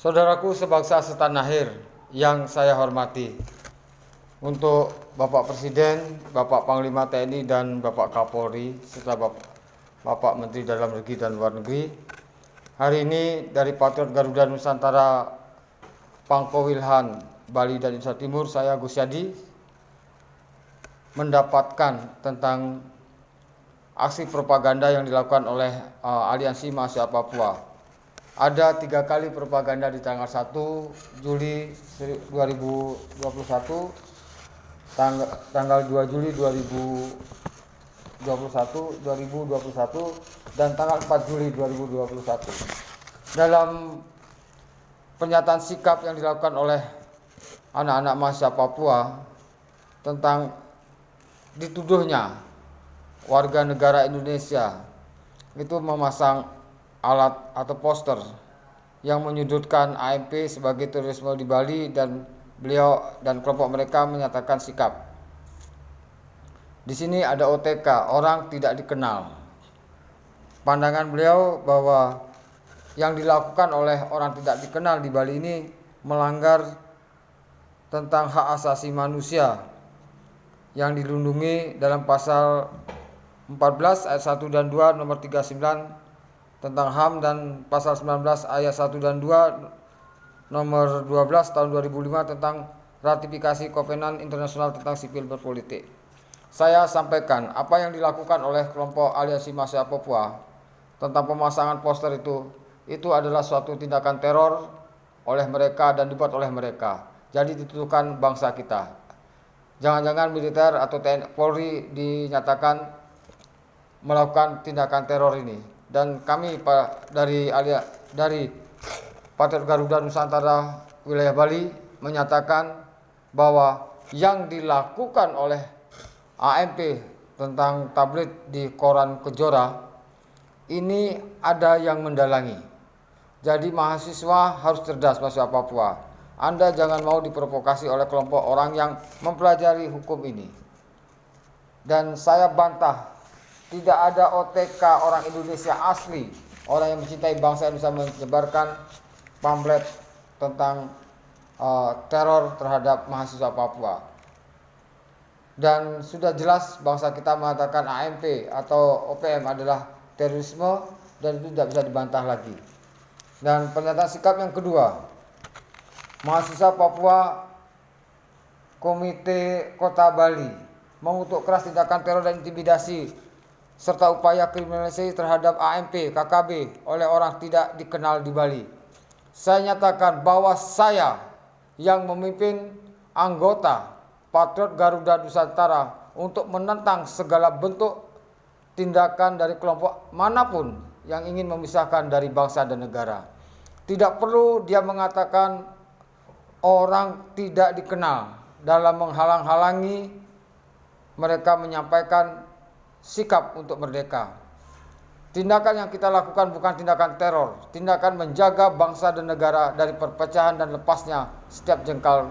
Saudaraku sebangsa setanah air yang saya hormati, untuk Bapak Presiden, Bapak Panglima TNI dan Bapak Kapolri, serta Bapak Menteri Dalam Negeri dan Luar Negeri, hari ini dari Patriot Garuda Nusantara Pangko Wilhan, Bali dan Indonesia Timur, saya Gus Yadi, mendapatkan tentang aksi propaganda yang dilakukan oleh Aliansi Mahasiswa Papua. Ada 3 kali propaganda di tanggal 1 Juli 2021, tanggal 2 Juli 2021, dan tanggal 4 Juli 2021. Dalam pernyataan sikap yang dilakukan oleh anak-anak mahasiswa Papua tentang dituduhnya warga negara Indonesia itu memasang alat atau poster yang menyudutkan AMP sebagai terorisme di Bali, dan beliau dan kelompok mereka menyatakan sikap. Di sini ada OTK, orang tidak dikenal. Pandangan beliau bahwa yang dilakukan oleh orang tidak dikenal di Bali ini melanggar tentang hak asasi manusia yang dilindungi dalam pasal 14 ayat 1 dan 2 nomor 39 tentang HAM, dan pasal 19 ayat 1 dan 2 nomor 12 tahun 2005 tentang ratifikasi Kovenant Internasional tentang Sipil Berpolitik. Saya sampaikan apa yang dilakukan oleh kelompok Aliansi Mahasiswa Papua tentang pemasangan poster itu adalah suatu tindakan teror oleh mereka dan dibuat oleh mereka. Jadi dituduhkan bangsa kita. Jangan-jangan militer atau TNI Polri dinyatakan melakukan tindakan teror ini. Dan kami dari Patriot Garuda Nusantara wilayah Bali menyatakan bahwa yang dilakukan oleh AMP tentang tablet di koran Kejora ini ada yang mendalangi. Jadi mahasiswa harus cerdas, mahasiswa Papua. Anda jangan mau diprovokasi oleh kelompok orang yang mempelajari hukum ini. Dan saya bantah, tidak ada OTK orang Indonesia asli, orang yang mencintai bangsa Indonesia menyebarkan pamflet tentang teror terhadap mahasiswa Papua. Dan sudah jelas bangsa kita mengatakan AMP atau OPM adalah terorisme, dan itu tidak bisa dibantah lagi. Dan pernyataan sikap yang kedua, mahasiswa Papua Komite Kota Bali mengutuk keras tindakan teror dan intimidasi serta upaya kriminalisasi terhadap AMP, KKB oleh orang tidak dikenal di Bali. Saya nyatakan bahwa saya yang memimpin anggota Patriot Garuda Nusantara untuk menentang segala bentuk tindakan dari kelompok manapun yang ingin memisahkan dari bangsa dan negara. Tidak perlu dia mengatakan orang tidak dikenal dalam menghalang-halangi mereka menyampaikan sikap untuk merdeka. Tindakan yang kita lakukan bukan tindakan teror, tindakan menjaga bangsa dan negara dari perpecahan dan lepasnya setiap jengkal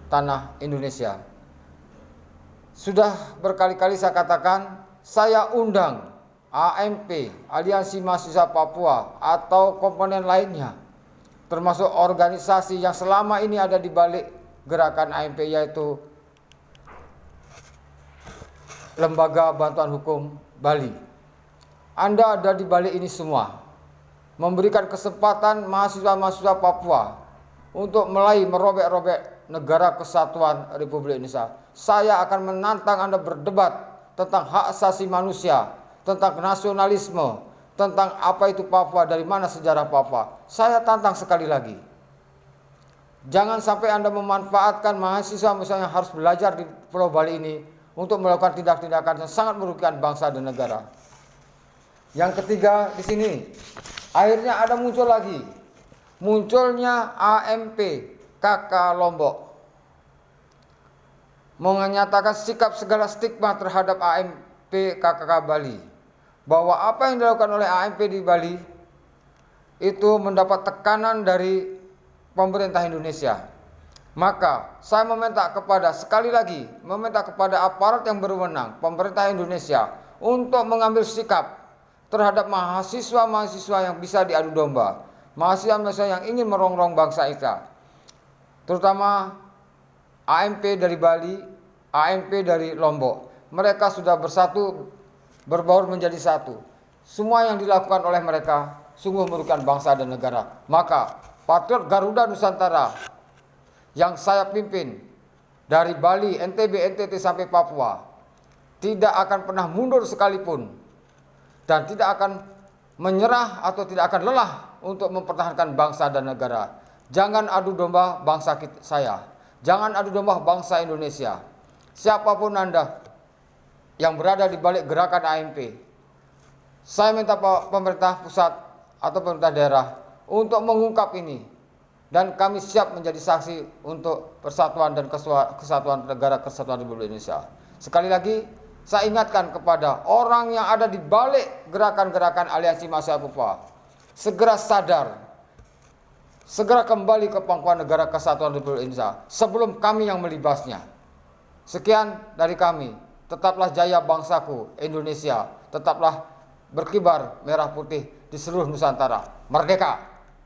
tanah Indonesia. Sudah berkali-kali saya katakan, saya undang AMP, Aliansi Mahasiswa Papua, atau komponen lainnya, termasuk organisasi yang selama ini ada di balik gerakan AMP, yaitu Lembaga Bantuan Hukum Bali. Anda ada di balik ini semua, memberikan kesempatan mahasiswa-mahasiswa Papua untuk mulai merobek-robek negara kesatuan Republik Indonesia. Saya akan menantang Anda berdebat tentang hak asasi manusia, tentang nasionalisme, tentang apa itu Papua, dari mana sejarah Papua. Saya tantang sekali lagi. Jangan sampai Anda memanfaatkan mahasiswa misalnya harus belajar di Pulau Bali ini untuk melakukan tindak-tindakan yang sangat merugikan bangsa dan negara. Yang ketiga di sini, akhirnya ada muncul lagi, munculnya AMP KK Lombok menyatakan sikap segala stigma terhadap AMP KK Bali, bahwa apa yang dilakukan oleh AMP di Bali itu mendapat tekanan dari pemerintah Indonesia. Maka saya sekali lagi meminta kepada aparat yang berwenang, pemerintah Indonesia, untuk mengambil sikap terhadap mahasiswa-mahasiswa yang bisa diadu domba. mahasiswa yang ingin merongrong bangsa kita, terutama AMP dari Bali, AMP dari Lombok. Mereka sudah bersatu, berbaur menjadi satu. Semua yang dilakukan oleh mereka sungguh merugikan bangsa dan negara. Maka Patriot Garuda Nusantara yang saya pimpin dari Bali, NTB, NTT sampai Papua tidak akan pernah mundur sekalipun dan tidak akan menyerah atau tidak akan lelah untuk mempertahankan bangsa dan negara. Jangan adu domba bangsa saya, jangan adu domba bangsa Indonesia. Siapapun Anda yang berada di balik gerakan AMP, saya minta pemerintah pusat atau pemerintah daerah untuk mengungkap ini, dan kami siap menjadi saksi untuk persatuan dan kesatuan negara kesatuan Republik Indonesia. Sekali lagi saya ingatkan kepada orang yang ada di balik gerakan-gerakan Aliansi Mahasiswa Papua, segera sadar, segera kembali ke pangkuan negara kesatuan Republik Indonesia sebelum kami yang melibasnya. Sekian dari kami. Tetaplah jaya bangsaku Indonesia, tetaplah berkibar merah putih di seluruh Nusantara. Merdeka!